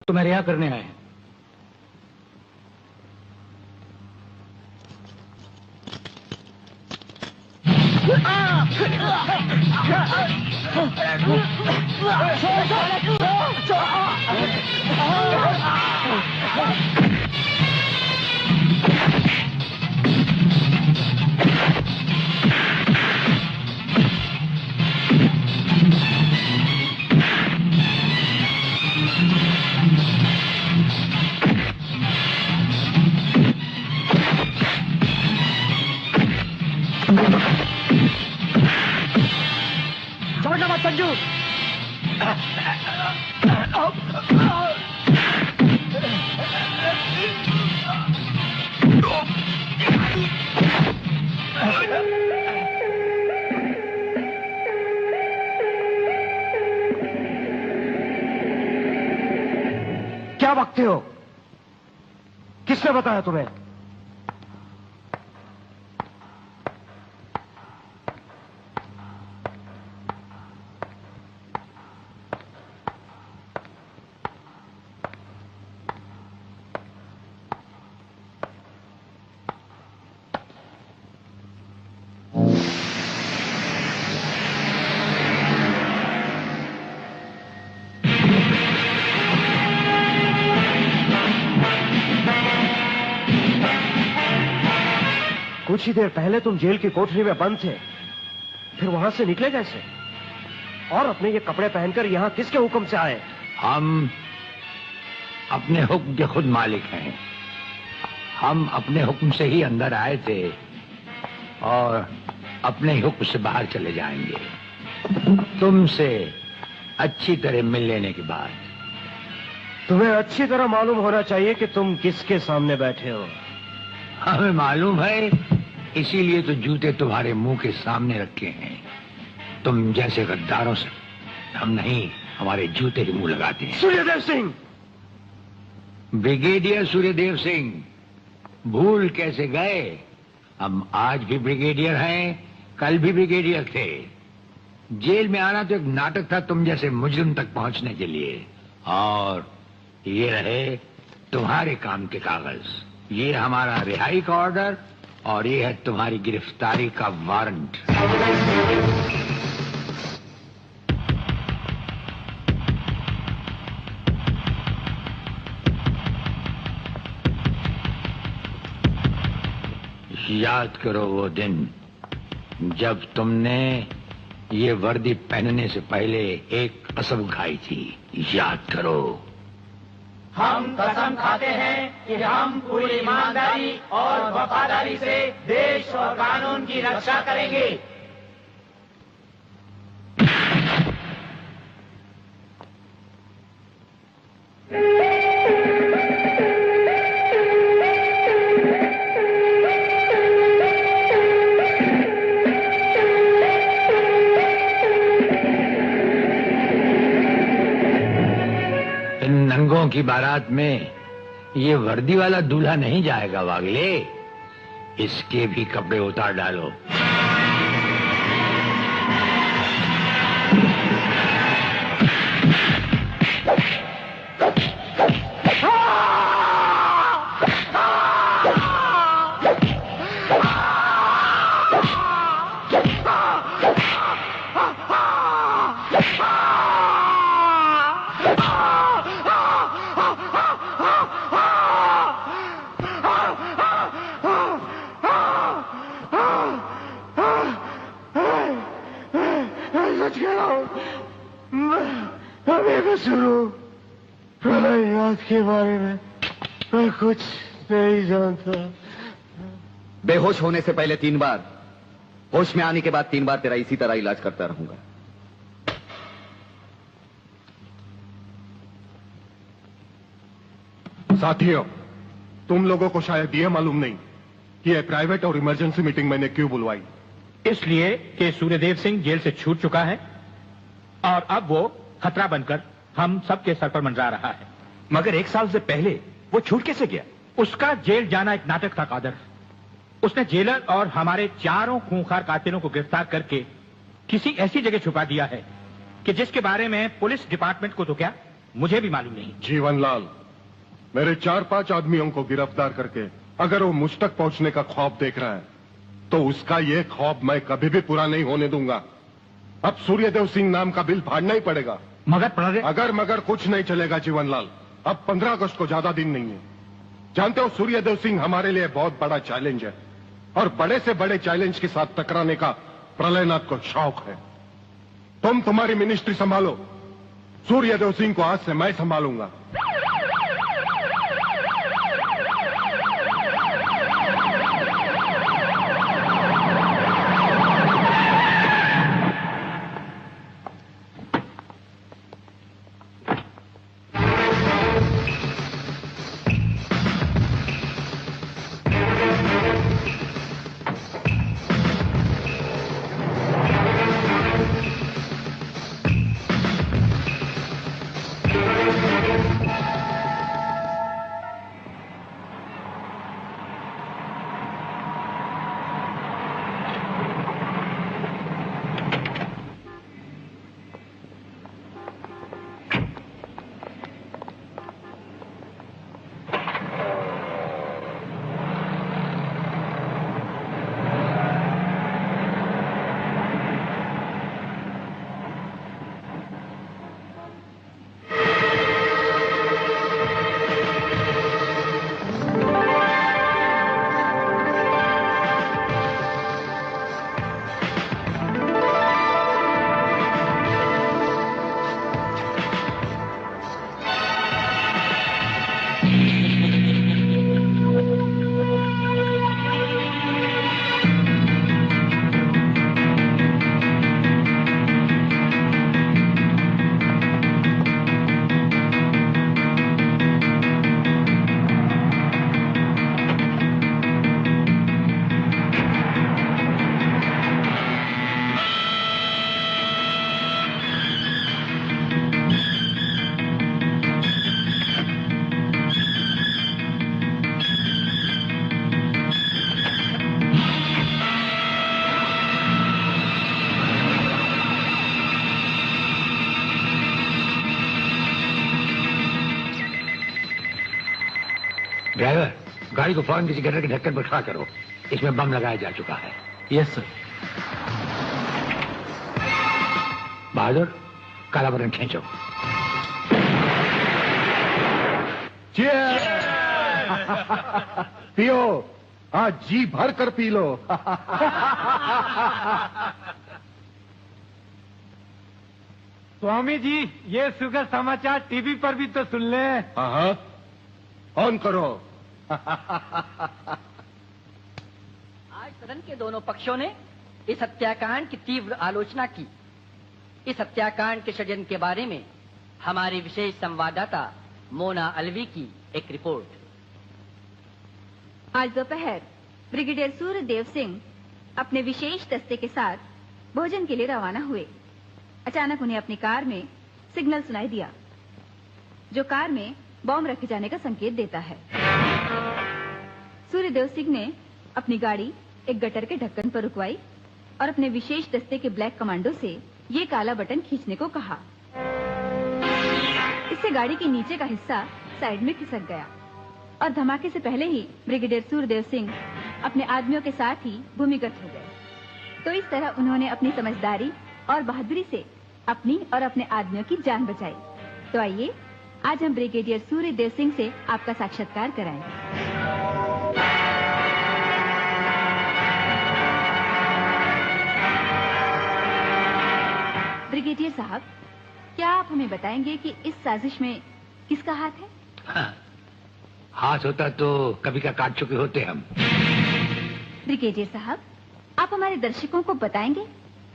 तुम्हें रिहा करने आए हैं। छोड़ना मत संजू। क्या बकते हो? किसने बताया तुम्हें? कुछ ही देर पहले तुम जेल की कोठरी में बंद थे, फिर वहां से निकले कैसे? और अपने ये कपड़े पहनकर यहां किसके हुक्म से आए? हम अपने हुक्म के खुद मालिक हैं। हम अपने हुक्म से ही अंदर आए थे और अपने ही हुक्म से बाहर चले जाएंगे। तुमसे अच्छी तरह मिल लेने के बाद। तुम्हें अच्छी तरह मालूम होना चाहिए कि तुम किसके सामने बैठे हो। हमें मालूम है, इसीलिए तो जूते तुम्हारे मुंह के सामने रखे हैं। तुम जैसे गद्दारों से हम नहीं, हमारे जूते ही मुंह लगाते हैं। सूर्यदेव सिंह! ब्रिगेडियर सूर्यदेव सिंह, भूल कैसे गए? हम आज भी ब्रिगेडियर हैं, कल भी ब्रिगेडियर थे। जेल में आना तो एक नाटक था तुम जैसे मुजरिम तक पहुंचने के लिए। और ये रहे तुम्हारे काम के कागज। ये हमारा रिहाई का ऑर्डर और ये है तुम्हारी गिरफ्तारी का वारंट। याद करो वो दिन जब तुमने ये वर्दी पहनने से पहले एक कसम खाई थी। याद करो। हम कसम खाते हैं कि हम पूरी ईमानदारी और वफादारी से देश और कानून की रक्षा करेंगे। नंगों की बारात में ये वर्दी वाला दूल्हा नहीं जाएगा वागले। इसके भी कपड़े उतार डालो। के बारे में मैं कुछ नहीं जानता। बेहोश होने से पहले 3 बार, होश में आने के बाद 3 बार तेरा इसी तरह इलाज करता रहूंगा। साथियों, तुम लोगों को शायद यह मालूम नहीं कि यह प्राइवेट और इमरजेंसी मीटिंग मैंने क्यों बुलवाई। इसलिए कि सूर्यदेव सिंह जेल से छूट चुका है और अब वो खतरा बनकर हम सबके सर पर मंडरा रहा है। मगर 1 साल से पहले वो छूट कैसे गया? उसका जेल जाना एक नाटक था कादर। उसने जेलर और हमारे 4 खूंखार कातिलों को गिरफ्तार करके किसी ऐसी जगह छुपा दिया है कि जिसके बारे में पुलिस डिपार्टमेंट को तो क्या, मुझे भी मालूम नहीं। जीवनलाल, मेरे 4-5 आदमियों को गिरफ्तार करके अगर वो मुझ तक पहुंचने का ख्वाब देख रहा है तो उसका ये ख्वाब मैं कभी भी पूरा नहीं होने दूंगा। अब सूर्यदेव सिंह नाम का बिल फाड़ना ही पड़ेगा। अगर मगर कुछ नहीं चलेगा जीवनलाल। अब 15 अगस्त को ज्यादा दिन नहीं है। जानते हो, सूर्यदेव सिंह हमारे लिए बहुत बड़ा चैलेंज है और बड़े से बड़े चैलेंज के साथ टकराने का प्रलयनाथ को शौक है। तुम तुम्हारी मिनिस्ट्री संभालो, सूर्यदेव सिंह को आज से मैं संभालूंगा। ड्राइवर, गाड़ी को फौरन किसी गटर के ढक्कन पर खड़ा करो। इसमें बम लगाया जा चुका है। Yes sir. बहादुर, काला बटन खींचो। पियो, आज जी भर कर पी लो। स्वामी जी, ये सुखद समाचार टीवी पर भी तो सुन ले। हाँ, ऑन करो। आज सदन के दोनों पक्षों ने इस हत्याकांड की तीव्र आलोचना की। इस हत्याकांड के षड्यंत्र के बारे में हमारी विशेष संवाददाता मोना अलवी की एक रिपोर्ट। आज दोपहर ब्रिगेडियर सूर्यदेव सिंह अपने विशेष दस्ते के साथ भोजन के लिए रवाना हुए। अचानक उन्हें अपनी कार में सिग्नल सुनाई दिया, जो कार में बॉम्ब रखे जाने का संकेत देता है। सूर्यदेव सिंह ने अपनी गाड़ी एक गटर के ढक्कन पर रुकवाई और अपने विशेष दस्ते के ब्लैक कमांडो से ये काला बटन खींचने को कहा। इससे गाड़ी के नीचे का हिस्सा साइड में खिसक गया और धमाके से पहले ही ब्रिगेडियर सूर्यदेव सिंह अपने आदमियों के साथ ही भूमिगत हो गए। तो इस तरह उन्होंने अपनी समझदारी और बहादुरी से अपनी और अपने आदमियों की जान बचाई। तो आइए आज हम ब्रिगेडियर सूर्यदेव सिंह से आपका साक्षात्कार कराएं। ब्रिगेडियर साहब, क्या आप हमें बताएंगे कि इस साजिश में किसका हाथ है? हाँ, हाथ होता तो कभी का काट चुके होते हम। ब्रिगेडियर साहब, आप हमारे दर्शकों को बताएंगे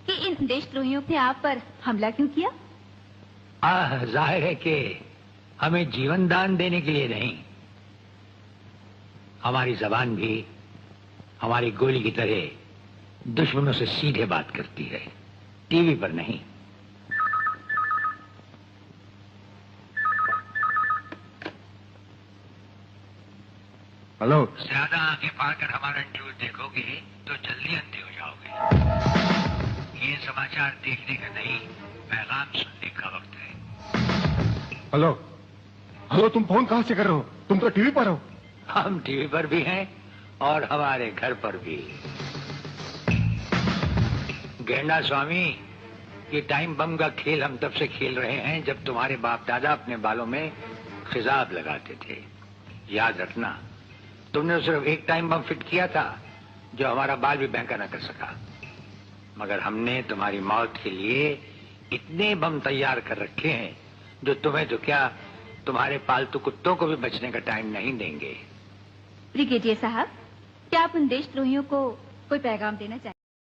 कि इन देशद्रोहियों ने आप पर हमला क्यों किया? जाहिर है कि हमें जीवन दान देने के लिए नहीं, हमारी जबान भी हमारी गोली की तरह दुश्मनों से सीधे बात करती है, टीवी पर नहीं। हेलो। ज्यादा आंखें फाड़ कर हमारा न्यूज देखोगे तो जल्दी अंधे हो जाओगे। ये समाचार देखने का नहीं, पैगाम सुनने का वक्त है। हेलो हेलो, तुम फोन कहां से कर रहे हो? तुम तो टीवी पर हो। हम टीवी पर भी हैं और हमारे घर पर भी। गेंडा स्वामी, ये टाइम बम का खेल हम तब से खेल रहे हैं जब तुम्हारे बाप दादा अपने बालों में खिजाब लगाते थे। याद रखना, तुमने सिर्फ एक टाइम बम फिट किया था जो हमारा बाल भी बहका न कर सका, मगर हमने तुम्हारी मौत के लिए इतने बम तैयार कर रखे हैं जो तुम्हें तो क्या, तुम्हारे पालतू कुत्तों को भी बचने का टाइम नहीं देंगे। ब्रिगेडियर साहब, क्या आप उन देशद्रोहियों को कोई पैगाम देना चाहेंगे?